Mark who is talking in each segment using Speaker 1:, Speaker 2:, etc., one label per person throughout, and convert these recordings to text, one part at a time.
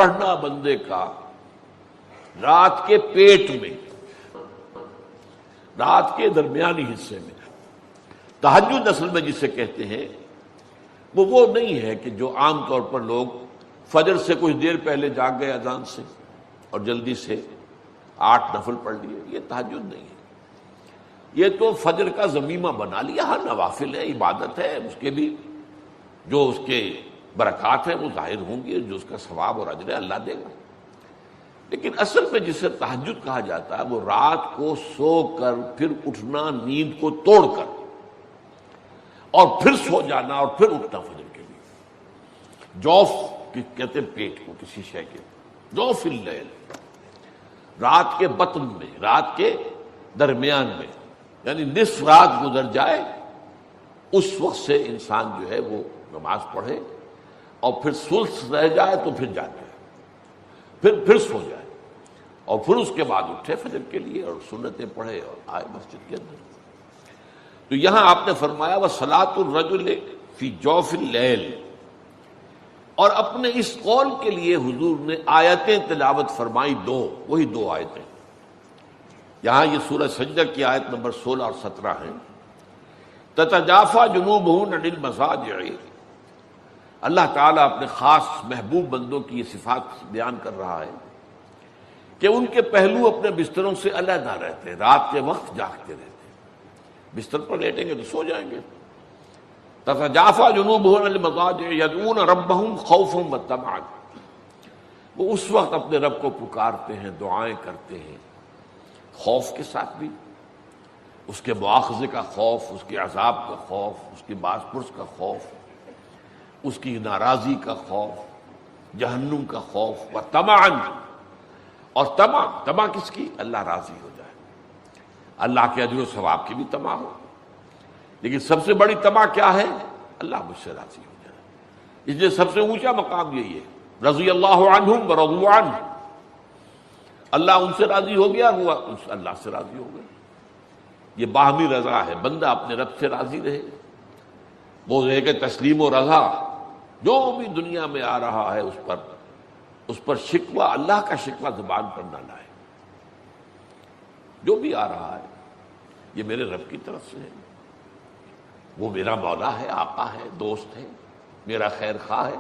Speaker 1: پڑھنا بندے کا رات کے پیٹ میں، رات کے درمیانی حصے میں. تہجد اصل میں جسے کہتے ہیں وہ نہیں ہے کہ جو عام طور پر لوگ فجر سے کچھ دیر پہلے جاگ گئے اذان سے اور جلدی سے 8 نفل پڑھ لیے، یہ تہجد نہیں ہے. یہ تو فجر کا ضمیمہ بنا لیا. ہاں نوافل ہے، عبادت ہے، اس کے بھی جو اس کے برکات ہیں وہ ظاہر ہوں گی، جو اس کا ثواب اور اجر ہے اللہ دے گا. لیکن اصل میں جسے تہجد کہا جاتا ہے وہ رات کو سو کر پھر اٹھنا، نیند کو توڑ کر اور پھر سو جانا اور پھر اٹھنا فجر کے لیے. جوف کہتے ہیں پیٹ کو کسی شے کے، جوف اللیل، رات کے بطن میں، رات کے درمیان میں، یعنی نصف رات گزر جائے اس وقت سے انسان جو ہے وہ نماز پڑھے اور پھر ثلث رہ جائے تو پھر جاگ جائے، پھر سو جائے اور پھر اس کے بعد اٹھے فجر کے لیے اور سنتیں پڑھے اور آئے مسجد کے اندر. تو یہاں آپ نے فرمایا وَصَلَاةُ الرَّجُلِ فِي جَوْفِ اللَّيْلِ، اور اپنے اس قول کے لیے حضور نے آیتیں تلاوت فرمائی وہی دو آیتیں. یہاں یہ سورہ سجدہ کی آیت نمبر 16 اور 17 ہیں. تتجافى جنوبهم عن المضاجع، اللہ تعالیٰ اپنے خاص محبوب بندوں کی یہ صفات بیان کر رہا ہے کہ ان کے پہلو اپنے بستروں سے علیحدہ رہتے، رات کے وقت جاگتے رہتے، بستر پر لیٹیں گے تو سو جائیں گے. تتجافى جنوبهم عن المضاجع يدعون ربهم خوفا وطمعا، وہ اس وقت اپنے رب کو پکارتے ہیں، دعائیں کرتے ہیں، خوف کے ساتھ بھی، اس کے مواخذے کا خوف، اس کے عذاب کا خوف، اس کی باز پرس کا خوف، اس کی ناراضی کا خوف، جہنم کا خوف، و طمعا، اور طمع کس کی؟ اللہ راضی ہو جائے، اللہ کے اجر و ثواب کی بھی طمع ہو. لیکن سب سے بڑی طمع کیا ہے؟ اللہ مجھ سے راضی ہو جائے. اس لیے سب سے اونچا مقام یہی ہے، رضی اللہ عنہم ورضوا عنہ، اللہ ان سے راضی ہو گیا، وہ اللہ سے راضی ہو گئے. یہ باہمی رضا ہے، بندہ اپنے رب سے راضی رہے. وہ ہے کہ تسلیم و رضا، جو بھی دنیا میں آ رہا ہے اس پر شکوہ، اللہ کا شکوہ زبان پر نہ لائے. جو بھی آ رہا ہے یہ میرے رب کی طرف سے ہے، وہ میرا مولا ہے، آقا ہے، دوست ہے، میرا خیر خواہ ہے.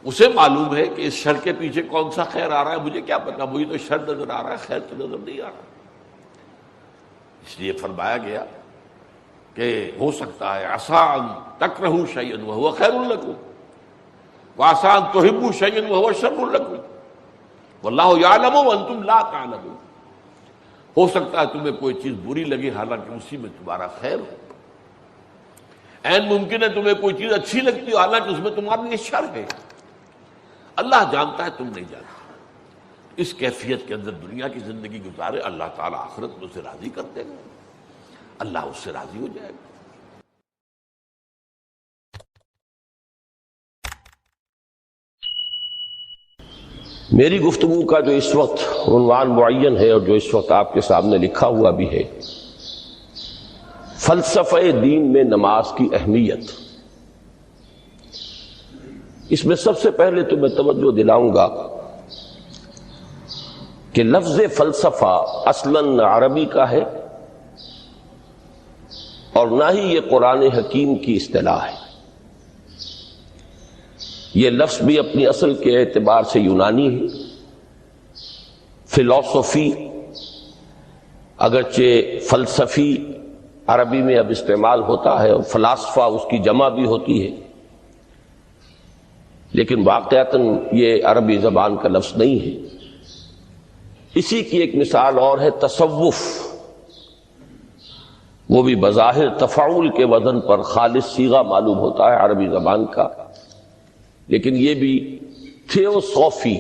Speaker 1: اسے معلوم ہے کہ اس شر کے پیچھے کون سا خیر آ رہا ہے، مجھے کیا پتا، مجھے تو شر نظر آ رہا ہے، خیر تو نظر نہیں آ رہا. اس لیے فرمایا گیا کہ ہو سکتا ہے عسیٰ ان تکرہوا شیئا وہو خیر لکم وعسیٰ ان تحبوا شیئا وہو شر لکم واللہ یعلم وانتم لا تعلمون. ہو سکتا ہے تمہیں کوئی چیز بری لگے حالانکہ اسی میں تمہارا خیر ہو. عین ممکن ہے تمہیں کوئی چیز اچھی لگتی ہو حالانکہ اس میں تمہارے لیے شر ہے. اللہ جانتا ہے، تم نہیں جانتا. اس کیفیت کے اندر دنیا کی زندگی گزارے، اللہ تعالیٰ آخرت میں اسے راضی کر دے گا، اللہ اس سے راضی ہو جائے گا.
Speaker 2: میری گفتگو کا جو اس وقت عنوان معین ہے اور جو اس وقت آپ کے سامنے لکھا ہوا بھی ہے، فلسفہ دین میں نماز کی اہمیت. اس میں سب سے پہلے تو میں توجہ دلاؤں گا کہ لفظ فلسفہ اصلاً عربی کا ہے اور نہ ہی یہ قرآن حکیم کی اصطلاح ہے. یہ لفظ بھی اپنی اصل کے اعتبار سے یونانی ہے. فلسفی اگرچہ فلسفی عربی میں اب استعمال ہوتا ہے اور فلاسفہ اس کی جمع بھی ہوتی ہے، لیکن واقعتاً یہ عربی زبان کا لفظ نہیں ہے. اسی کی ایک مثال اور ہے تصوف. وہ بھی بظاہر تفاعل کے وزن پر خالص صیغہ معلوم ہوتا ہے عربی زبان کا، لیکن یہ بھی تھیوسوفی،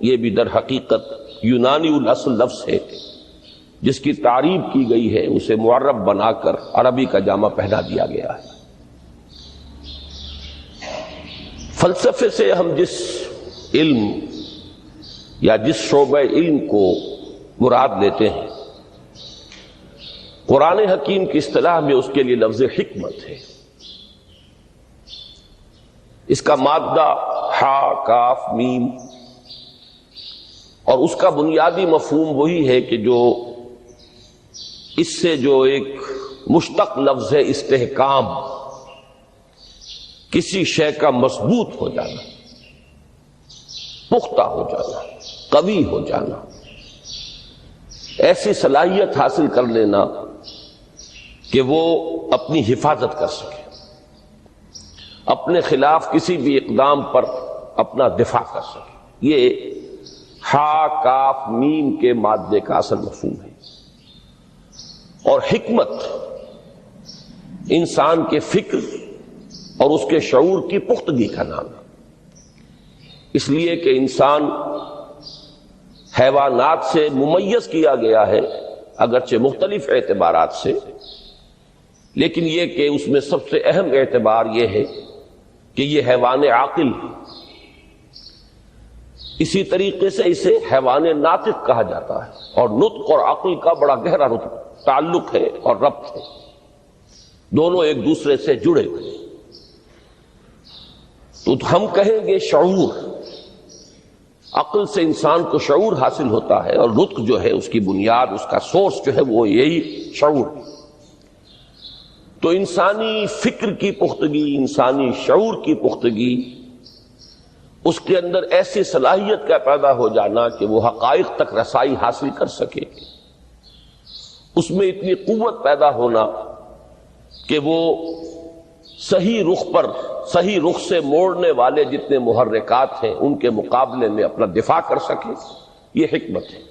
Speaker 2: یہ بھی در حقیقت یونانی الاصل لفظ ہے جس کی تعریب کی گئی ہے، اسے معرب بنا کر عربی کا جامہ پہنا دیا گیا ہے. فلسفے سے ہم جس علم یا جس شعبہ علم کو مراد لیتے ہیں، قرآن حکیم کی اصطلاح میں اس کے لیے لفظ حکمت ہے. اس کا مادہ ہا کاف میم، اور اس کا بنیادی مفہوم وہی ہے کہ جو اس سے جو ایک مشتق لفظ ہے استحکام، کسی شے کا مضبوط ہو جانا، پختہ ہو جانا، قوی ہو جانا، ایسی صلاحیت حاصل کر لینا کہ وہ اپنی حفاظت کر سکے، اپنے خلاف کسی بھی اقدام پر اپنا دفاع کر سکے۔ یہ ہا کاف میم کے مادے کا اصل مفہوم ہے۔ اور حکمت انسان کے فکر اور اس کے شعور کی پختگی کا نام ہے، اس لیے کہ انسان حیوانات سے ممیز کیا گیا ہے اگرچہ مختلف اعتبارات سے، لیکن یہ کہ اس میں سب سے اہم اعتبار یہ ہے کہ یہ حیوان عاقل ہے۔ اسی طریقے سے اسے حیوان ناطق کہا جاتا ہے، اور نطق اور عقل کا بڑا گہرا تعلق ہے اور ربط ہے، دونوں ایک دوسرے سے جڑے ہوئے۔ تو ہم کہیں گے شعور، عقل سے انسان کو شعور حاصل ہوتا ہے، اور نطق جو ہے اس کی بنیاد، اس کا سورس جو ہے وہ یہی شعور۔ تو انسانی فکر کی پختگی، انسانی شعور کی پختگی، اس کے اندر ایسی صلاحیت کا پیدا ہو جانا کہ وہ حقائق تک رسائی حاصل کر سکے، اس میں اتنی قوت پیدا ہونا کہ وہ صحیح رخ پر، صحیح رخ سے موڑنے والے جتنے محرکات ہیں ان کے مقابلے میں اپنا دفاع کر سکے، یہ حکمت ہے۔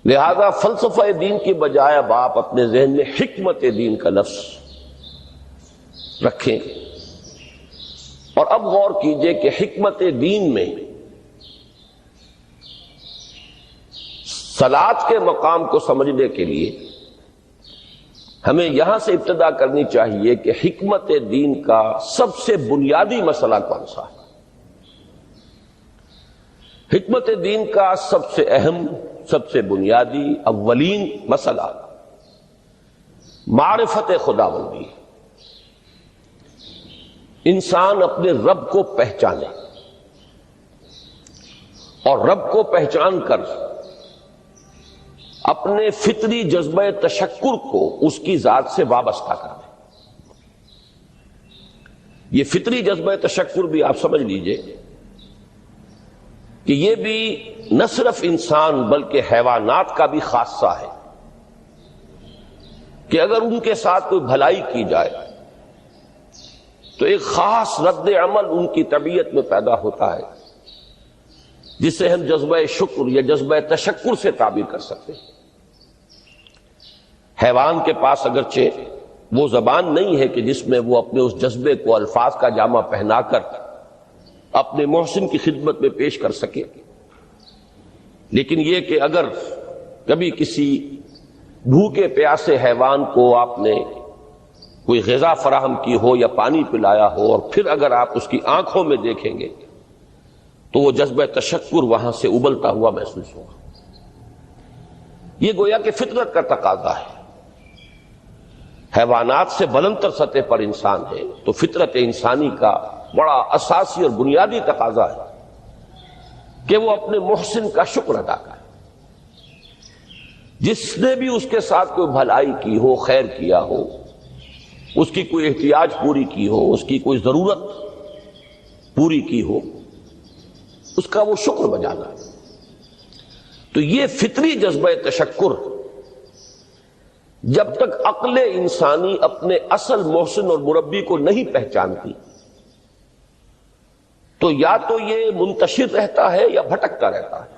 Speaker 2: لہذا فلسفہ دین کی بجائے اب آپ اپنے ذہن میں حکمت دین کا لفظ رکھیں، اور اب غور کیجئے کہ حکمت دین میں صلاۃ کے مقام کو سمجھنے کے لیے ہمیں یہاں سے ابتدا کرنی چاہیے کہ حکمت دین کا سب سے بنیادی مسئلہ کون سا ہے۔ حکمت دین کا سب سے اہم، سب سے بنیادی، اولین مسئلہ معرفت خداوندی ہے۔ انسان اپنے رب کو پہچانے، اور رب کو پہچان کر اپنے فطری جذبہ تشکر کو اس کی ذات سے وابستہ کر دیں۔ یہ فطری جذبہ تشکر بھی آپ سمجھ لیجئے کہ یہ بھی نہ صرف انسان بلکہ حیوانات کا بھی خاصہ ہے کہ اگر ان کے ساتھ کوئی بھلائی کی جائے تو ایک خاص رد عمل ان کی طبیعت میں پیدا ہوتا ہے، جسے ہم جذبہ شکر یا جذبہ تشکر سے تعبیر کر سکتے ہیں۔ حیوان کے پاس اگرچہ وہ زبان نہیں ہے کہ جس میں وہ اپنے اس جذبے کو الفاظ کا جامہ پہنا کر اپنے محسن کی خدمت میں پیش کر سکے، لیکن یہ کہ اگر کبھی کسی بھوکے پیاسے حیوان کو آپ نے کوئی غذا فراہم کی ہو یا پانی پلایا ہو، اور پھر اگر آپ اس کی آنکھوں میں دیکھیں گے تو وہ جذبہ تشکر وہاں سے ابلتا ہوا محسوس ہوگا۔ یہ گویا کہ فطرت کا تقاضا ہے۔ حیوانات سے بلندتر سطح پر انسان ہے، تو فطرت انسانی کا بڑا اساسی اور بنیادی تقاضا ہے کہ وہ اپنے محسن کا شکر ادا کرے، جس نے بھی اس کے ساتھ کوئی بھلائی کی ہو، خیر کیا ہو، اس کی کوئی احتیاج پوری کی ہو، اس کی کوئی ضرورت پوری کی ہو، اس کا وہ شکر بجانا ہے۔ تو یہ فطری جذبہ تشکر جب تک عقل انسانی اپنے اصل محسن اور مربی کو نہیں پہچانتی تو یا تو یہ منتشر رہتا ہے یا بھٹکتا رہتا ہے۔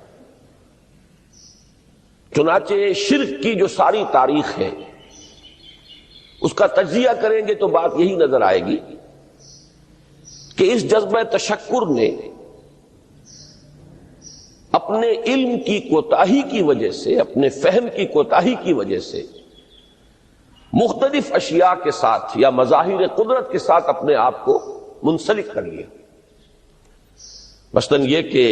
Speaker 2: چنانچہ شرک کی جو ساری تاریخ ہے اس کا تجزیہ کریں گے تو بات یہی نظر آئے گی کہ اس جذبہ تشکر نے اپنے علم کی کوتاہی کی وجہ سے، اپنے فہم کی کوتاہی کی وجہ سے مختلف اشیاء کے ساتھ یا مظاہر قدرت کے ساتھ اپنے آپ کو منسلک کر لیا۔ مثلاً یہ کہ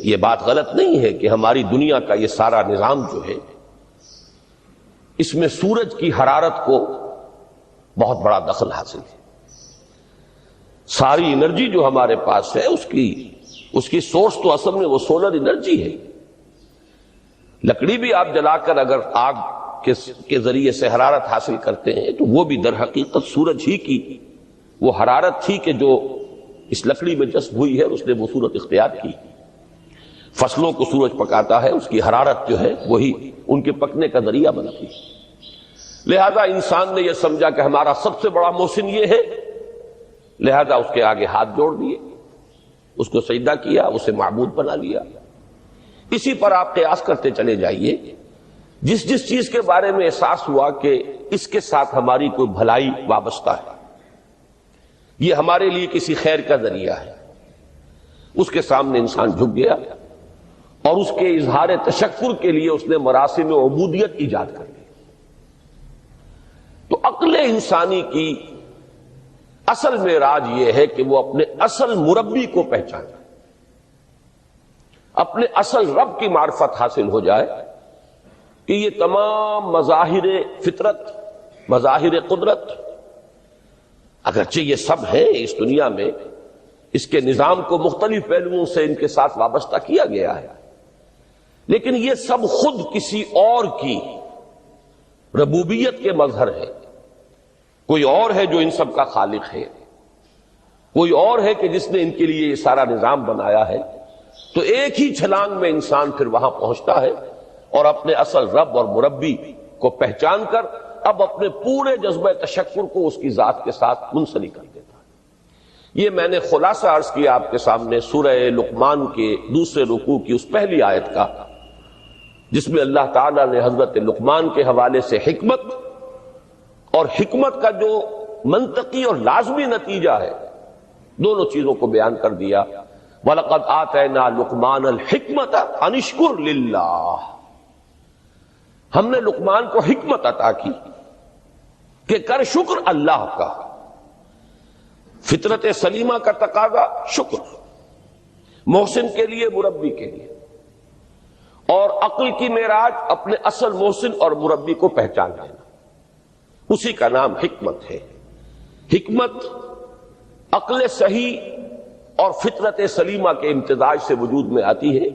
Speaker 2: یہ بات غلط نہیں ہے کہ ہماری دنیا کا یہ سارا نظام جو ہے اس میں سورج کی حرارت کو بہت بڑا دخل حاصل ہے، ساری انرجی جو ہمارے پاس ہے اس کی سورس تو اصل میں وہ سولر انرجی ہے. لکڑی بھی آپ جلا کر اگر آگ کے ذریعے سے حرارت حاصل کرتے ہیں تو وہ بھی در حقیقت سورج ہی کی وہ حرارت تھی کہ جو اس لکڑی میں جذب ہوئی ہے اور اس نے وہ صورت اختیار کی. فصلوں کو سورج پکاتا ہے، اس کی حرارت جو ہے وہی ان کے پکنے کا ذریعہ بنتی ہے. لہذا انسان نے یہ سمجھا کہ ہمارا سب سے بڑا محسن یہ ہے، لہذا اس کے آگے ہاتھ جوڑ دیے، اس کو سجدہ کیا، اسے معبود بنا لیا. اسی پر آپ قیاس کرتے چلے جائیے. جس چیز کے بارے میں احساس ہوا کہ اس کے ساتھ ہماری کوئی بھلائی وابستہ ہے، یہ ہمارے لیے کسی خیر کا ذریعہ ہے، اس کے سامنے انسان جھک گیا اور اس کے اظہار تشکر کے لیے اس نے مراسم عبودیت ایجاد کر لی. تو عقل انسانی کی اصل معراج یہ ہے کہ وہ اپنے اصل مربی کو پہچانے، اپنے اصل رب کی معرفت حاصل ہو جائے کہ یہ تمام مظاہر فطرت، مظاہر قدرت، اگرچہ یہ سب ہے اس دنیا میں، اس کے نظام کو مختلف پہلوؤں سے ان کے ساتھ وابستہ کیا گیا ہے، لیکن یہ سب خود کسی اور کی ربوبیت کے مظہر ہے. کوئی اور ہے جو ان سب کا خالق ہے، کوئی اور ہے کہ جس نے ان کے لیے یہ سارا نظام بنایا ہے. تو ایک ہی چھلانگ میں انسان پھر وہاں پہنچتا ہے اور اپنے اصل رب اور مربی کو پہچان کر اب اپنے پورے جذبہ تشکر کو اس کی ذات کے ساتھ منسلک کر دیتا ہے. یہ میں نے خلاصہ عرض کیا آپ کے سامنے سورہ لقمان کے دوسرے رکوع کی اس پہلی آیت کا، جس میں اللہ تعالیٰ نے حضرت لقمان کے حوالے سے حکمت اور حکمت کا جو منطقی اور لازمی نتیجہ ہے دونوں چیزوں کو بیان کر دیا. وَلَقَدْ آتَيْنَا لُقْمَانَ الْحِكْمَةَ أَنِ اشْكُرْ لِلَّهِ، ہم نے لقمان کو حکمت عطا کی کہ کر شکر اللہ کا. فطرت سلیمہ کا تقاضا شکر، محسن کے لیے، مربی کے لیے، اور عقل کی معراج اپنے اصل محسن اور مربی کو پہچان لینا، اسی کا نام حکمت ہے. حکمت عقل صحیح اور فطرت سلیمہ کے امتزاج سے وجود میں آتی ہے،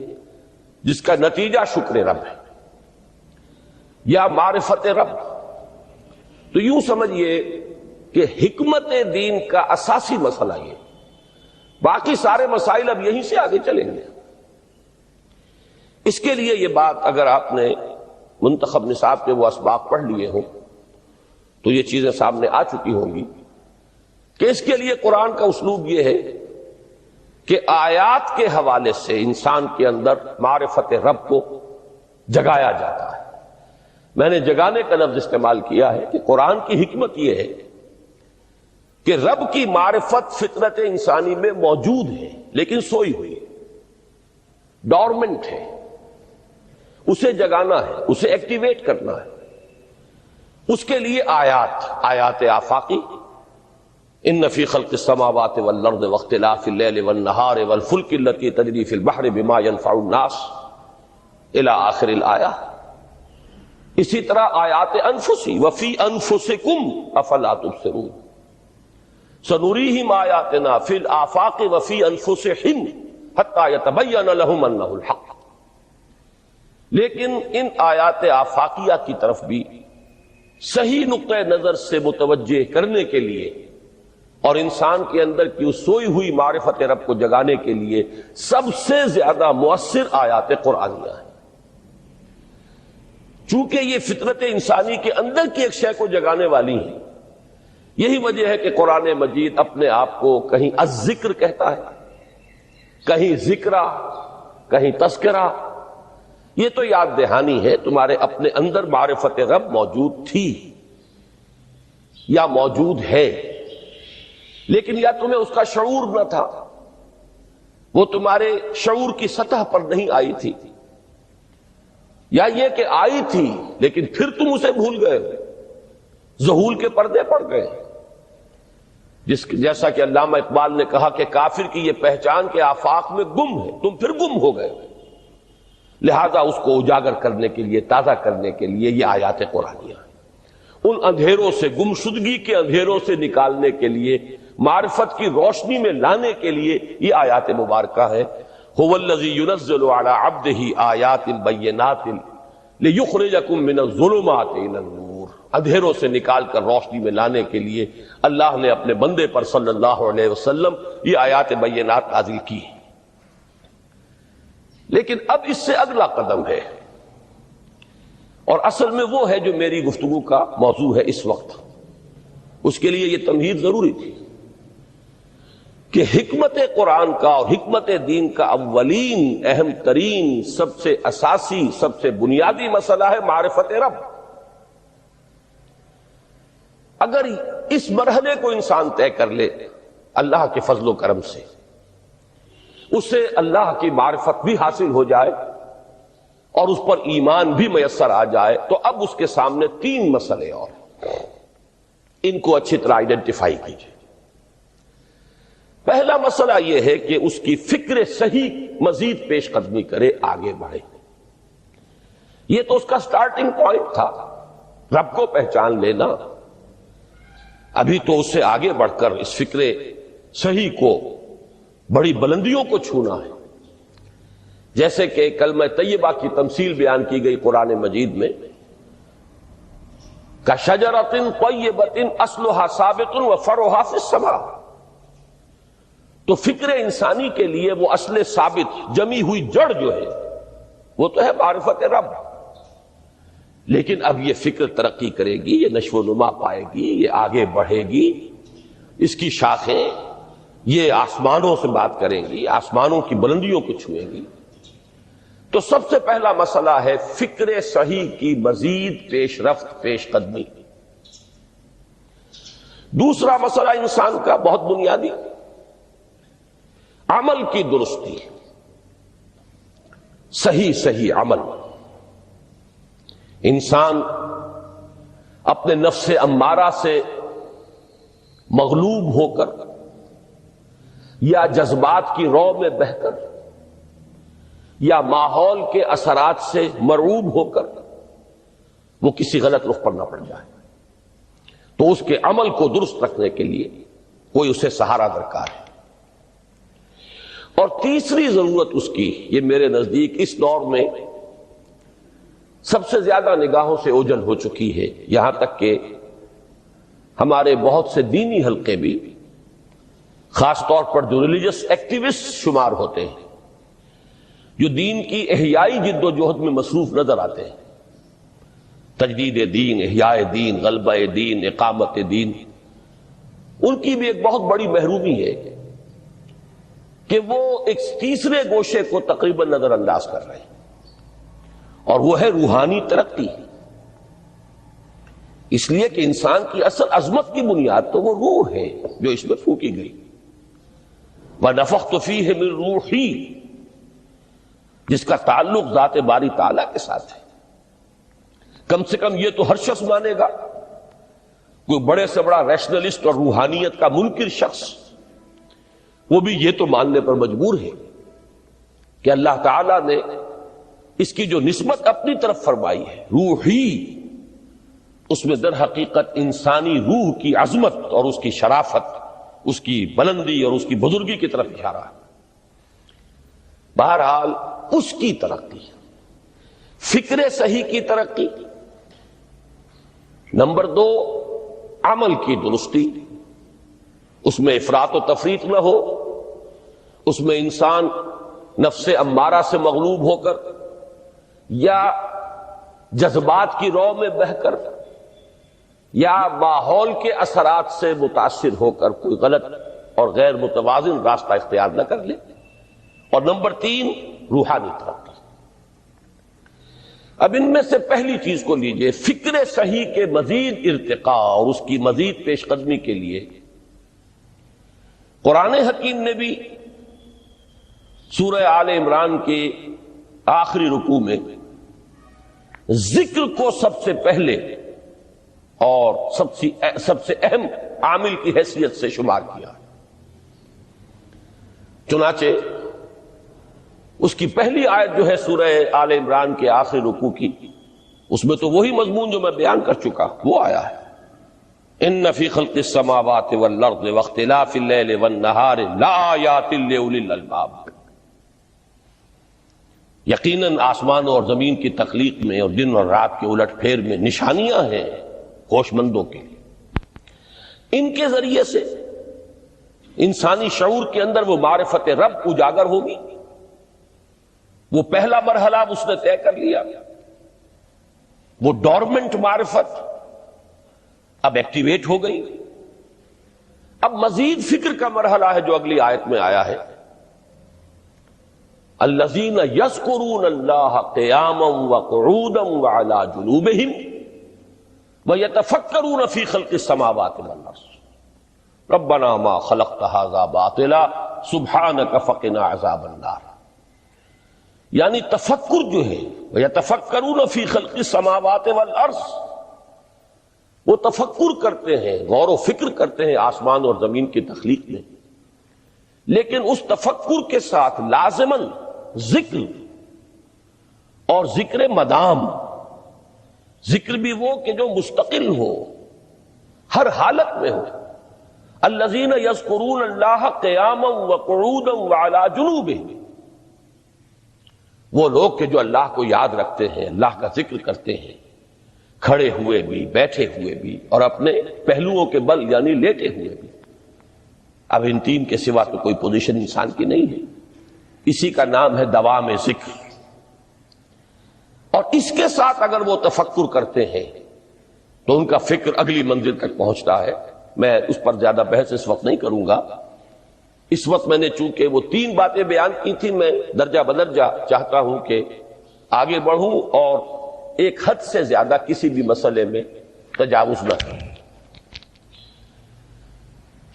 Speaker 2: جس کا نتیجہ شکر رب ہے یا معرفت رب. تو یوں سمجھیے کہ حکمت دین کا اساسی مسئلہ یہ، باقی سارے مسائل اب یہیں سے آگے چلیں گے. اس کے لیے یہ بات اگر آپ نے منتخب نصاب کے وہ اسباق پڑھ لیے ہوں تو یہ چیزیں سامنے آ چکی ہوں گی کہ اس کے لیے قرآن کا اسلوب یہ ہے کہ آیات کے حوالے سے انسان کے اندر معرفت رب کو جگایا جاتا ہے. میں نے جگانے کا لفظ استعمال کیا ہے کہ قرآن کی حکمت یہ ہے کہ رب کی معرفت فطرت انسانی میں موجود ہے لیکن سوئی ہوئی ہے، ڈورمنٹ ہے، اسے جگانا ہے، اسے ایکٹیویٹ کرنا ہے. اس کے لیے آیات آفاقی، ان فی خلق السماوات والارض واختلاف اللیل والنہار والفلک التی تجری فی البحر بما ينفع الناس الی آخر الآیہ. اسی طرح آیات انفسی وفی انفسکم افلا تبصرون سنریہم آیاتنا فی الآفاق وفی انفسہم حتی یتبین لہم انہ الحق. لیکن ان آیات آفاقیہ کی طرف بھی صحیح نقطہ نظر سے متوجہ کرنے کے لیے اور انسان کے اندر کی اس سوئی ہوئی معرفت رب کو جگانے کے لیے سب سے زیادہ مؤثر آیات قرآنیہ ہیں. چونکہ یہ فطرت انسانی کے اندر کی ایک شے کو جگانے والی ہیں، یہی وجہ ہے کہ قرآن مجید اپنے آپ کو کہیں الذکر کہتا ہے، کہیں ذکرہ، کہیں تذکرہ. یہ تو یاد دہانی ہے، تمہارے اپنے اندر معرفت رب موجود تھی یا موجود ہے، لیکن یا تمہیں اس کا شعور نہ تھا، وہ تمہارے شعور کی سطح پر نہیں آئی تھی، یا یہ کہ آئی تھی لیکن پھر تم اسے بھول گئے، ذہول کے پردے پڑ گئے. جیسا کہ علامہ اقبال نے کہا کہ کافر کی یہ پہچان کے آفاق میں گم ہے، تم پھر گم ہو گئے. لہذا اس کو اجاگر کرنے کے لیے، تازہ کرنے کے لیے یہ آیات قرآنیہ ہیں. ان اندھیروں سے، گمشدگی کے اندھیروں سے نکالنے کے لیے معرفت کی روشنی میں لانے کے لیے یہ آیات مبارکہ ہے۔ هو الذی ينزل على عبده آیات بینات لیخرجکم من الظلمات الی النور، اندھیروں سے نکال کر روشنی میں لانے کے لیے اللہ نے اپنے بندے پر صلی اللہ علیہ وسلم یہ آیات بینات نازل کی۔ لیکن اب اس سے اگلا قدم ہے، اور اصل میں وہ ہے جو میری گفتگو کا موضوع ہے اس وقت۔ اس کے لیے یہ تمہید ضروری تھی کہ حکمت قرآن کا اور حکمت دین کا اولین، اہم ترین، سب سے اساسی، سب سے بنیادی مسئلہ ہے معرفت رب۔ اگر اس مرحلے کو انسان طے کر لے اللہ کے فضل و کرم سے، اسے اللہ کی معرفت بھی حاصل ہو جائے اور اس پر ایمان بھی میسر آ جائے، تو اب اس کے سامنے تین مسئلے اور ان کو اچھی طرح آئیڈینٹیفائی کیجیے۔ پہلا مسئلہ یہ ہے کہ اس کی فکر صحیح مزید پیش قدمی کرے، آگے بڑھے۔ یہ تو اس کا سٹارٹنگ پوائنٹ تھا، رب کو پہچان لینا۔ ابھی تو اس سے آگے بڑھ کر اس فکر صحیح کو، بڑی بلندیوں کو چھونا ہے۔ جیسے کہ کلمہ طیبہ کی تمثیل بیان کی گئی قرآن مجید میں، کَشَجَرَةٍ طَیِّبَةٍ أَصْلُهَا ثَابِتٌ وَفَرْعُهَا فِي السَّمَاءِ۔ تو فکر انسانی کے لیے وہ اصل ثابت، جمی ہوئی جڑ جو ہے وہ تو ہے معرفت رب۔ لیکن اب یہ فکر ترقی کرے گی، یہ نشو و نما پائے گی، یہ آگے بڑھے گی، اس کی شاخیں یہ آسمانوں سے بات کریں گی، آسمانوں کی بلندیوں کو چھوئیں گی۔ تو سب سے پہلا مسئلہ ہے فکر صحیح کی مزید پیش رفت، پیش قدمی۔ دوسرا مسئلہ انسان کا بہت بنیادی، عمل کی درستی، صحیح عمل۔ انسان اپنے نفس امارہ سے مغلوب ہو کر یا جذبات کی رو میں بہہ کر یا ماحول کے اثرات سے مرعوب ہو کر وہ کسی غلط رخ پر نہ پڑ جائے، تو اس کے عمل کو درست رکھنے کے لیے کوئی اسے سہارا درکار ہے۔ اور تیسری ضرورت اس کی، یہ میرے نزدیک اس دور میں سب سے زیادہ نگاہوں سے اوجھل ہو چکی ہے، یہاں تک کہ ہمارے بہت سے دینی حلقے بھی، خاص طور پر جو ریلیجس ایکٹیوسٹ شمار ہوتے ہیں، جو دین کی احیائی جد و جہد میں مصروف نظر آتے ہیں، تجدید دین، احیاء دین، غلبہ دین، اقامت دین، ان کی بھی ایک بہت بڑی محرومی ہے کہ وہ ایک تیسرے گوشے کو تقریباً نظر انداز کر رہے ہیں، اور وہ ہے روحانی ترقی۔ اس لیے کہ انسان کی اصل عظمت کی بنیاد تو وہ روح ہے جو اس میں پھونکی گئی، وَنَفَخْتُ فِيهِ مِن رُوحِي، جس کا تعلق ذات باری تعالیٰ کے ساتھ ہے۔ کم سے کم یہ تو ہر شخص مانے گا، کوئی بڑے سے بڑا ریشنلسٹ اور روحانیت کا منکر شخص وہ بھی یہ تو ماننے پر مجبور ہے کہ اللہ تعالیٰ نے اس کی جو نسبت اپنی طرف فرمائی ہے روحی، اس میں در حقیقت انسانی روح کی عظمت اور اس کی شرافت، اس کی بلندی اور اس کی بزرگی کی طرف اشارہ ہے۔ بہرحال اس کی ترقی، فکر صحیح کی ترقی۔ نمبر 2، عمل کی درستی، اس میں افراط و تفریط نہ ہو، اس میں انسان نفس امارہ سے مغلوب ہو کر یا جذبات کی رو میں بہہ کر یا ماحول کے اثرات سے متاثر ہو کر کوئی غلط اور غیر متوازن راستہ اختیار نہ کر لے۔ اور نمبر 3، روحانی ترقی۔ اب ان میں سے پہلی چیز کو لیجئے، فکر صحیح کے مزید ارتقاء اور اس کی مزید پیش قدمی کے لیے قرآن حکیم نے بھی سورہ آل عمران کے آخری رکوع میں ذکر کو سب سے پہلے اور سب سے اہم عامل کی حیثیت سے شمار کیا۔ چنانچہ اس کی پہلی آیت جو ہے سورہ آل عمران کے آخری رکوع کی، اس میں تو وہی مضمون جو میں بیان کر چکا وہ آیا ہے۔ ان فی خلق السماوات والارض واختلاف اللیل والنہار لآیات لأولی الالباب، یقیناً آسمان اور زمین کی تخلیق میں اور دن اور رات کے الٹ پھیر میں نشانیاں ہیں ہوش مندوں کے لیے۔ ان کے ذریعے سے انسانی شعور کے اندر وہ معرفت رب اجاگر ہوگی۔ وہ پہلا مرحلہ اب اس نے طے کر لیا، وہ ڈورمنٹ معرفت اب ایکٹیویٹ ہو گئی۔ اب مزید فکر کا مرحلہ ہے جو اگلی آیت میں آیا ہے، الذین یذکرون اللہ قیاما وقعودا وعلی جنوبہم ویتفکرون فی خلق السماوات والارض ربنا ما خلقت ھذا باطلا سبحانک فقنا عذاب النار۔ یعنی تفکر جو ہے ویتفکرون فی خلق السماوات والارض، وہ تفکر کرتے ہیں، غور و فکر کرتے ہیں آسمان اور زمین کی تخلیق میں، لیکن اس تفکر کے ساتھ لازماً ذکر اور ذکر مدام، ذکر بھی وہ کہ جو مستقل ہو، ہر حالت میں ہو۔ الذین یذکرون اللہ قیاما وقعودا وعلی جنوبہم، وہ لوگ کہ جو اللہ کو یاد رکھتے ہیں، اللہ کا ذکر کرتے ہیں، کھڑے ہوئے بھی، بیٹھے ہوئے بھی، اور اپنے پہلوؤں کے بل یعنی لیٹے ہوئے بھی۔ اب ان تین کے سوا تو کوئی پوزیشن انسان کی نہیں ہے، اسی کا نام ہے دوام ذکر۔ اور اس کے ساتھ اگر وہ تفکر کرتے ہیں تو ان کا فکر اگلی منزل تک پہنچتا ہے۔ میں اس پر زیادہ بحث اس وقت نہیں کروں گا، اس وقت میں نے چونکہ وہ تین باتیں بیان کی تھی، میں درجہ بدرجہ چاہتا ہوں کہ آگے بڑھوں اور ایک حد سے زیادہ کسی بھی مسئلے میں تجاوز نہ کروں۔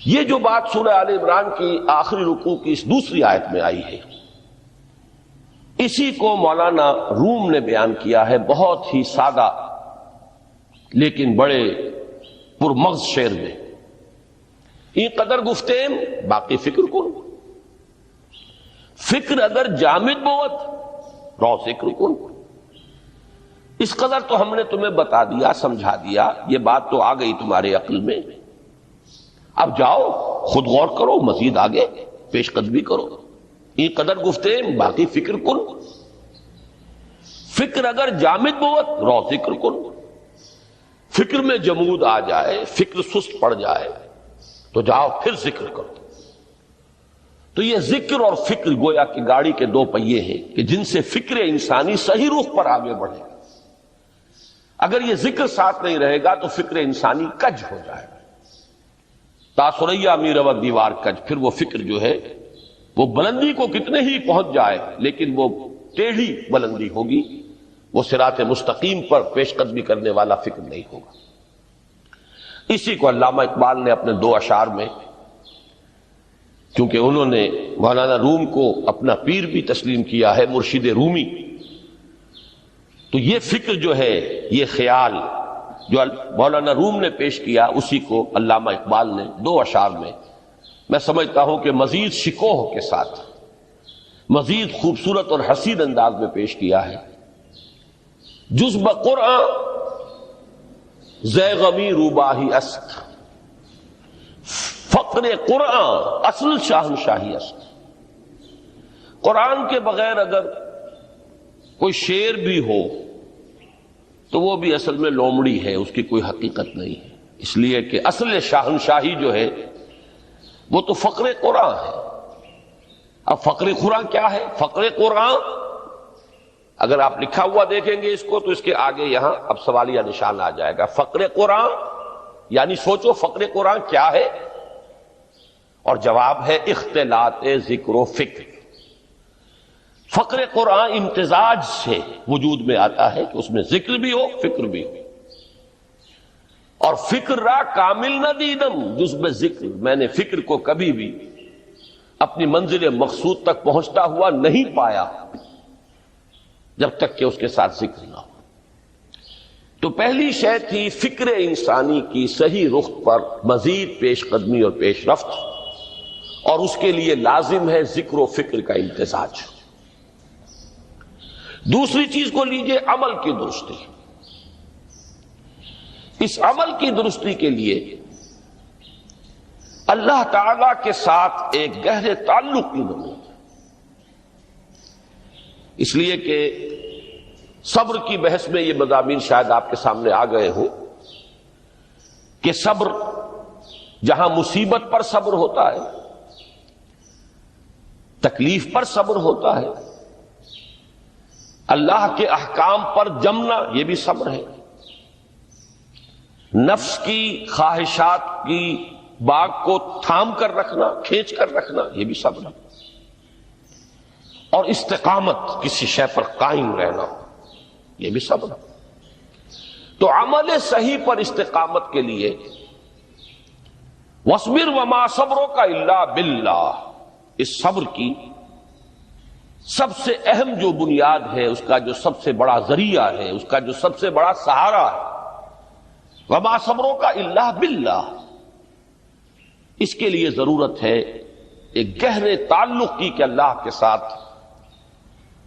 Speaker 2: یہ جو بات سورہ آل عمران کی آخری رکوع کی اس دوسری آیت میں آئی ہے، اسی کو مولانا روم نے بیان کیا ہے بہت ہی سادہ لیکن بڑے پرمغز شعر میں۔ این قدر گفتیم باقی فکر کن، فکر اگر جامد بوت رو ذکر کن۔ اس قدر تو ہم نے تمہیں بتا دیا، سمجھا دیا، یہ بات تو آ گئی تمہارے عقل میں، اب جاؤ خود غور کرو، مزید آگے پیش قدمی کرو۔ این قدر گفتیم باقی فکر کن، فکر اگر جامد بوت رو ذکر کن۔ فکر میں جمود آ جائے، فکر سست پڑ جائے تو جاؤ پھر ذکر کرو۔ تو یہ ذکر اور فکر گویا کہ گاڑی کے دو پہیے ہیں کہ جن سے فکر انسانی صحیح رخ پر آگے بڑھے گا۔ اگر یہ ذکر ساتھ نہیں رہے گا تو فکر انسانی کج ہو جائے گا۔ تاثریا میرا دیوار کج، پھر وہ فکر جو ہے وہ بلندی کو کتنے ہی پہنچ جائے لیکن وہ ٹیڑھی بلندی ہوگی، وہ صراط مستقیم پر پیش قدمی کرنے والا فکر نہیں ہوگا۔ اسی کو علامہ اقبال نے اپنے دو اشعار میں، کیونکہ انہوں نے مولانا روم کو اپنا پیر بھی تسلیم کیا ہے، مرشد رومی، تو یہ فکر جو ہے، یہ خیال جو مولانا روم نے پیش کیا، اسی کو علامہ اقبال نے دو اشعار میں میں سمجھتا ہوں کہ مزید شکوہ کے ساتھ، مزید خوبصورت اور حسین انداز میں پیش کیا ہے۔ جز بقرآن زے غمی روباہی است، فقر قرآن اصل شاہنشاہی است۔ قرآن کے بغیر اگر کوئی شعر بھی ہو تو وہ بھی اصل میں لومڑی ہے، اس کی کوئی حقیقت نہیں ہے، اس لیے کہ اصل شاہنشاہی جو ہے وہ تو فقر قرآن ہے۔ اب فقر قرآن کیا ہے؟ فقر قرآن اگر آپ لکھا ہوا دیکھیں گے اس کو تو اس کے آگے یہاں اب سوالیہ نشان آ جائے گا۔ فقر قرآن یعنی سوچو فقر قرآن کیا ہے، اور جواب ہے اختلاط ذکر و فکر۔ فقر قرآن امتزاج سے وجود میں آتا ہے کہ اس میں ذکر بھی ہو، فکر بھی ہو۔ اور فکر را کامل نہ دیدم جز میں ذکر، میں نے فکر کو کبھی بھی اپنی منزل مقصود تک پہنچتا ہوا نہیں پایا جب تک کہ اس کے ساتھ ذکر نہ ہو۔ تو پہلی شے تھی فکر انسانی کی صحیح رخ پر مزید پیش قدمی اور پیش رفت، اور اس کے لیے لازم ہے ذکر و فکر کا امتزاج۔ دوسری چیز کو لیجئے عمل کی درستی۔ اس عمل کی درستی کے لیے اللہ تعالی کے ساتھ ایک گہرے تعلق کی بنی، اس لیے کہ صبر کی بحث میں یہ مضامین شاید آپ کے سامنے آ گئے ہوں کہ صبر، جہاں مصیبت پر صبر ہوتا ہے، تکلیف پر صبر ہوتا ہے، اللہ کے احکام پر جمنا یہ بھی صبر ہے، نفس کی خواہشات کی باغ کو تھام کر رکھنا، کھینچ کر رکھنا یہ بھی صبر ہے، اور استقامت کسی شے پر قائم رہنا یہ بھی صبر ہے۔ تو عمل صحیح پر استقامت کے لیے وَاصْبِرْ وَمَا صَبْرُكَ إِلَّا بِاللَّهِ، اس صبر کی سب سے اہم جو بنیاد ہے، اس کا جو سب سے بڑا ذریعہ ہے، اس کا جو سب سے بڑا سہارا ہے، وَمَا صَبْرُكَ إِلَّا بِاللَّهِ، اس کے لیے ضرورت ہے ایک گہرے تعلق کی کہ اللہ کے ساتھ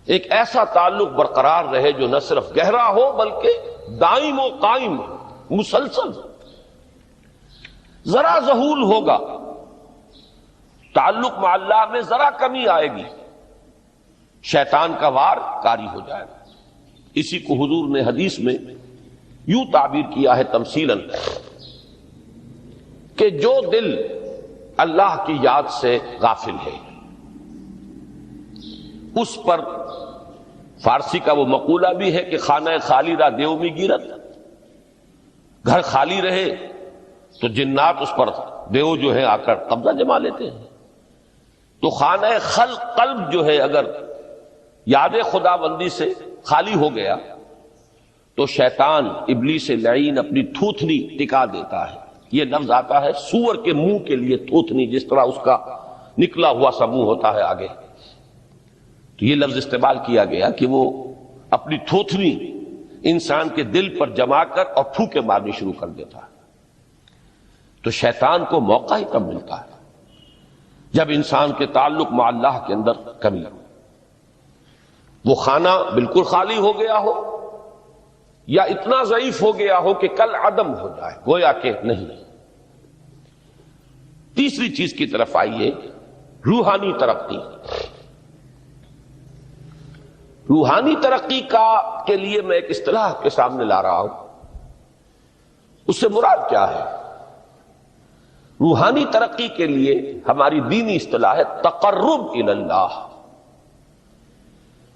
Speaker 2: ایک ایسا تعلق برقرار رہے جو نہ صرف گہرا ہو بلکہ دائم و قائم ہو، مسلسل۔ ذرا ظہول ہوگا تعلق مع اللہ میں، ذرا کمی آئے گی، شیطان کا وار کاری ہو جائے گا۔ اسی کو حضور نے حدیث میں یوں تعبیر کیا ہے تمثیلاً کہ جو دل اللہ کی یاد سے غافل ہے اس پر، فارسی کا وہ مقولہ بھی ہے کہ خانہ خالی را دیو میں گیرت، گھر خالی رہے تو جنات اس پر دیو جو ہے آ کر قبضہ جما لیتے ہیں۔ تو خانہ قلب جو ہے اگر یاد خدا بندی سے خالی ہو گیا تو شیطان ابلیس لعین اپنی تھوتنی ٹکا دیتا ہے۔ یہ لفظ آتا ہے سور کے منہ کے لیے تھوتنی، جس طرح اس کا نکلا ہوا سا منہ ہوتا ہے آگے، تو یہ لفظ استعمال کیا گیا کہ وہ اپنی تھوتنی انسان کے دل پر جما کر اور پھوکے مارنی شروع کر دیتا ہے۔ تو شیطان کو موقع ہی کب ملتا ہے جب انسان کے تعلق مع اللہ کے اندر کمی ہو، وہ خانہ بالکل خالی ہو گیا ہو یا اتنا ضعیف ہو گیا ہو کہ کل عدم ہو جائے، گویا کہ نہیں۔ تیسری چیز کی طرف آئیے، روحانی ترقی۔ روحانی ترقی کے لیے میں ایک اصطلاح کے سامنے لا رہا ہوں، اس سے مراد کیا ہے؟ روحانی ترقی کے لیے ہماری دینی اصطلاح ہے تقرب الی اللہ،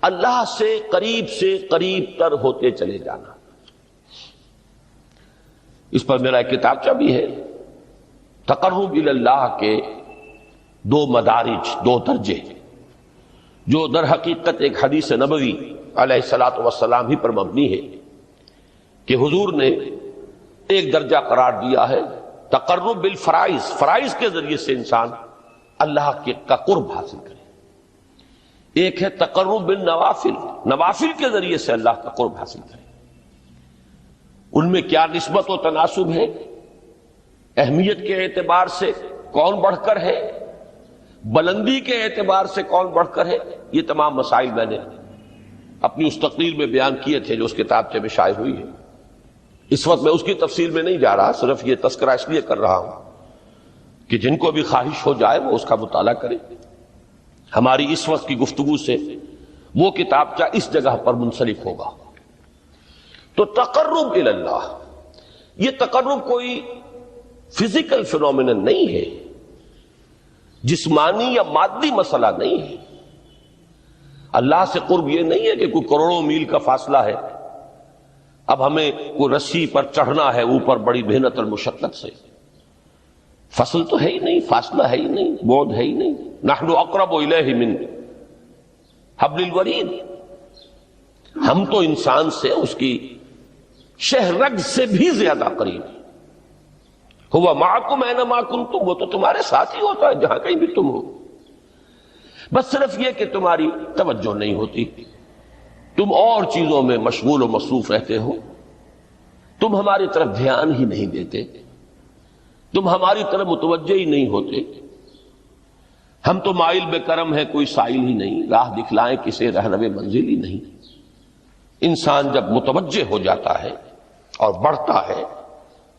Speaker 2: اللہ سے قریب تر ہوتے چلے جانا۔ اس پر میرا ایک کتابچہ بھی ہے، تقرب الی اللہ کے دو مدارج، دو درجے، جو در حقیقت ایک حدیث نبوی علیہ الصلوۃ والسلام ہی پر مبنی ہے کہ حضور نے ایک درجہ قرار دیا ہے تقرب بالفرائض، فرائض کے ذریعے سے انسان اللہ کا قرب حاصل کرے۔ ایک ہے تقرب بالنوافل، نوافل کے ذریعے سے اللہ کا قرب حاصل کرے۔ ان میں کیا نسبت و تناسب ہے، اہمیت کے اعتبار سے کون بڑھ کر ہے، بلندی کے اعتبار سے کون بڑھ کر ہے، یہ تمام مسائل میں نے اپنی اس تقریر میں بیان کیے تھے جو اس کتابچے میں شائع ہوئی ہے۔ اس وقت میں اس کی تفصیل میں نہیں جا رہا، صرف یہ تذکرہ اس لیے کر رہا ہوں کہ جن کو بھی خواہش ہو جائے وہ اس کا مطالعہ کرے۔ ہماری اس وقت کی گفتگو سے وہ کتابچہ اس جگہ پر منسلک ہوگا۔ تو تقرب الی اللہ، یہ تقرب کوئی فزیکل فینومینن نہیں ہے، جسمانی یا مادی مسئلہ نہیں ہے۔ اللہ سے قرب یہ نہیں ہے کہ کوئی کروڑوں میل کا فاصلہ ہے، اب ہمیں کوئی رسی پر چڑھنا ہے اوپر بڑی محنت اور مشقت سے، فصل تو ہے ہی نہیں، فاصلہ ہے ہی نہیں، بعد ہے ہی نہیں۔ نحن اقرب الیہ من حبل الورید، ہم تو انسان سے اس کی شہرگ سے بھی زیادہ قریب ہیں۔ ہوا معکم اینما کنتم، وہ تو تمہارے ساتھ ہی ہوتا ہے جہاں کہیں بھی تم ہو، بس صرف یہ کہ تمہاری توجہ نہیں ہوتی، تم اور چیزوں میں مشغول و مصروف رہتے ہو، تم ہماری طرف دھیان ہی نہیں دیتے، تم ہماری طرف متوجہ ہی نہیں ہوتے۔ ہم تو مائل بے کرم ہے، کوئی سائل ہی نہیں، راہ دکھلائیں کسے رہنو منزل ہی نہیں۔ انسان جب متوجہ ہو جاتا ہے اور بڑھتا ہے،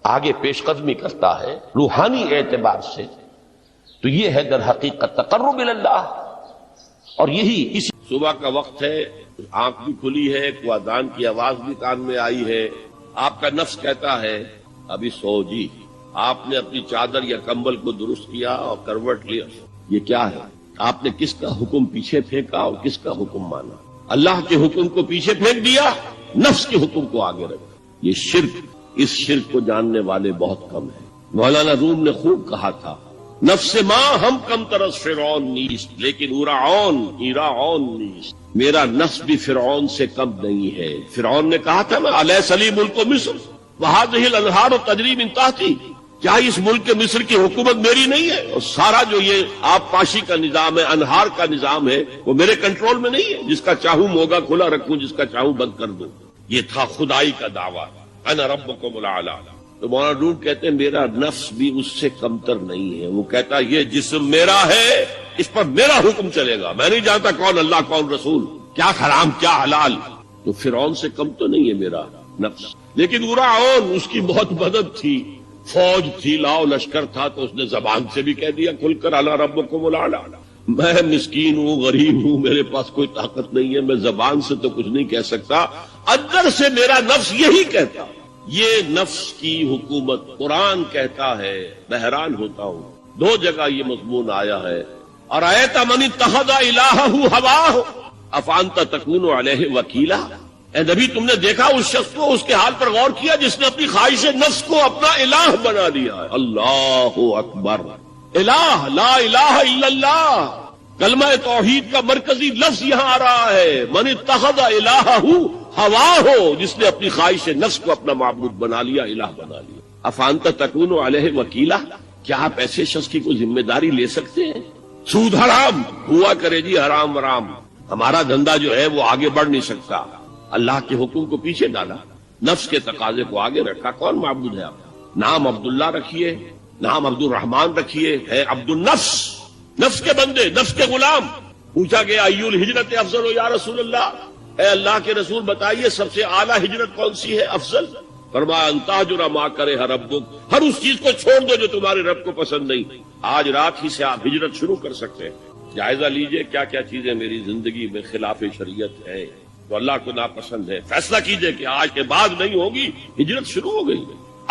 Speaker 2: آگے پیش قدمی کرتا ہے روحانی اعتبار سے، تو یہ ہے در حقیقت تقرب اللہ. اور یہی اس
Speaker 1: صبح کا وقت ہے، آنکھ بھی کھلی ہے، کوئی اذان کی آواز بھی کان میں آئی ہے، آپ کا نفس کہتا ہے ابھی سو جی. آپ نے اپنی چادر یا کمبل کو درست کیا اور کروٹ لیا. یہ کیا ہے؟ آپ نے کس کا حکم پیچھے پھینکا اور کس کا حکم مانا؟ اللہ کے حکم کو پیچھے پھینک دیا، نفس کے حکم کو آگے رکھا. یہ شرک، اس شرک کو جاننے والے بہت کم ہیں. مولانا روم نے خوب کہا تھا، نفس ماں ہم کم ترس فرعون نیست لیکن ایراعون نیست. میرا نفس بھی فرعون سے کم نہیں ہے. فرعون نے کہا تھا نا الیس لی ملک مصر وہذہ الانہار تجری من تحتی، کیا اس ملک مصر کی حکومت میری نہیں ہے؟ اور سارا جو یہ آب پاشی کا نظام ہے، انہار کا نظام ہے، وہ میرے کنٹرول میں نہیں ہے. جس کا چاہوں موگا کھلا رکھوں، جس کا چاہوں بند کر دوں. یہ تھا خدائی کا دعویٰ، انا ربکم الاعلی. تو مولانا روم کہتے ہیں میرا نفس بھی اس سے کمتر نہیں ہے. وہ کہتا یہ جسم میرا ہے، اس پر میرا حکم چلے گا. میں نہیں جانتا کون اللہ کون رسول، کیا حرام کیا حلال. تو فرعون سے کم تو نہیں ہے میرا نفس. لیکن ایراعون اس کی بہت مدد تھی، فوج تھی، لاؤ لشکر تھا، تو اس نے زبان سے بھی کہہ دیا کھل کر الا ربکم الاعلی. میں مسکین ہوں، غریب ہوں، میرے پاس کوئی طاقت نہیں ہے، میں زبان سے تو کچھ نہیں کہہ سکتا، اندر سے میرا نفس یہی کہتا. یہ نفس کی حکومت قرآن کہتا ہے. میں حیران ہوتا ہوں، دو جگہ یہ مضمون آیا ہے. اور ایت من اتخذ الہہ ہواہ افانت تکون علیہ وکیلا. اے نبی تم نے دیکھا اس شخص کو، اس کے حال پر غور کیا جس نے اپنی خواہش نفس کو اپنا الہ بنا لیا ہے. اللہ اکبر. الہ لا الہ الا اللہ، کلمہ توحید کا مرکزی لفظ یہاں آ رہا ہے. من اتخذ الہہ ہواہ، جس نے اپنی خواہش نفس کو اپنا معبود بنا لیا، الہ بنا لیا. افانت تکون علیہ وکیلا، کیا آپ ایسے شخص کی کوئی ذمہ داری لے سکتے ہیں؟ سود حرام ہوا کرے جی، حرام حرام، ہمارا دھندا جو ہے وہ آگے بڑھ نہیں سکتا. اللہ کے حکم کو پیچھے ڈالا، نفس کے تقاضے کو آگے رکھا. کون معبود ہے آپ؟ نام عبداللہ رکھیے، نام عبد الرحمان رکھیے، ہے عبد النفس، نفس کے بندے، نفس کے غلام. پوچھا گیا ایو الہجرت افضل یا رسول اللہ، اے اللہ کے رسول بتائیے سب سے اعلیٰ ہجرت کون سی ہے، افضل؟ فرمایا ان تہجر ما کرہ ربک، ہر اس چیز کو چھوڑ دو جو تمہارے رب کو پسند نہیں. آج رات ہی سے آپ ہجرت شروع کر سکتے ہیں. جائزہ لیجئے کیا کیا چیزیں میری زندگی میں خلاف شریعت ہے، تو اللہ کو ناپسند ہے. فیصلہ کیجئے کہ آج کے بعد نہیں ہوگی. ہجرت شروع ہو گئی.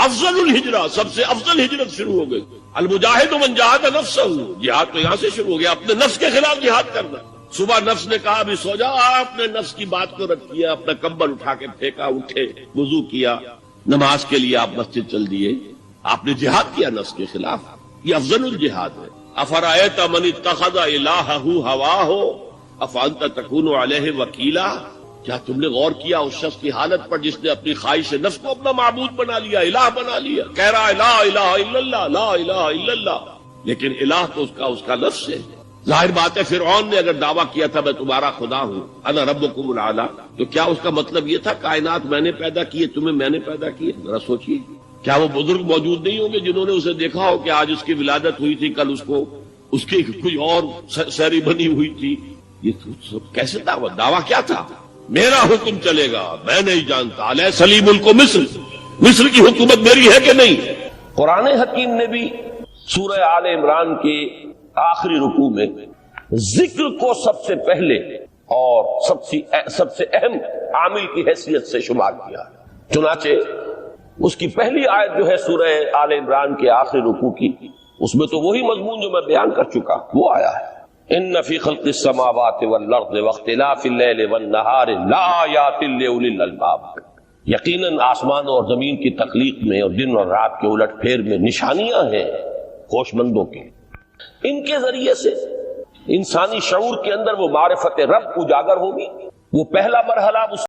Speaker 1: افضل الہجرہ، سب سے افضل ہجرت شروع ہو گئی. المجاہد من جاہد نفسہ، جہاد تو یہاں سے شروع ہو گیا، اپنے نفس کے خلاف جہاد کرنا. صبح نفس نے کہا ابھی سو جا، آپ نے نفس کی بات کو رد کیا، اپنا کمبل اٹھا کے پھینکا، اٹھے، وضو کیا، نماز کے لیے آپ مسجد چل دیے. آپ نے جہاد کیا نفس کے خلاف. یہ افضل الجہاد ہے. افرأیت من اتخذ الہہ ہواہ افانت تکون علیہ وکیلا، کیا تم نے غور کیا اس شخص کی حالت پر جس نے اپنی خواہش نفس کو اپنا معبود بنا لیا، الہ بنا لیا. کہہ رہا ہے لا الہ الا اللہ، لا الہ الا اللہ، لیکن الہ تو اس کا لفظ ہے. ظاہر بات ہے فرعون نے اگر دعویٰ کیا تھا میں تمہارا خدا ہوں، انا ربکم الاعلی، تو کیا اس کا مطلب یہ تھا کائنات میں نے پیدا کیے، تمہیں میں نے پیدا کیے؟ ذرا سوچیے، کیا وہ بزرگ موجود نہیں ہوں گے جنہوں نے اسے دیکھا ہو کہ آج اس کی ولادت ہوئی تھی، کل اس کی کوئی اور سیری بنی ہوئی تھی؟ یہ کیسے دعویٰ کیا تھا؟ میرا حکم چلے گا، میں نہیں جانتا. الیس لی ملک مصر، مصر کی حکومت میری ہے کہ نہیں؟
Speaker 2: قرآن حکیم نے بھی سورہ آل عمران کے آخری رکوع میں ذکر کو سب سے پہلے اور سب سے اہم عامل کی حیثیت سے شمار کیا. چنانچہ اس کی پہلی آیت جو ہے سورہ آل عمران کے آخری رکوع کی، اس میں تو وہی مضمون جو میں بیان کر چکا وہ آیا ہے. ان فی خلق السماوات والارض واختلاف اللیل والنہار لآیات لأولی الالباب، یقیناً آسمان اور زمین کی تخلیق میں اور دن اور رات کے الٹ پھیر میں نشانیاں ہیں ہوش مندوں کے. ان کے ذریعے سے انسانی شعور کے اندر وہ معرفت رب اجاگر ہوگی. وہ پہلا مرحلہ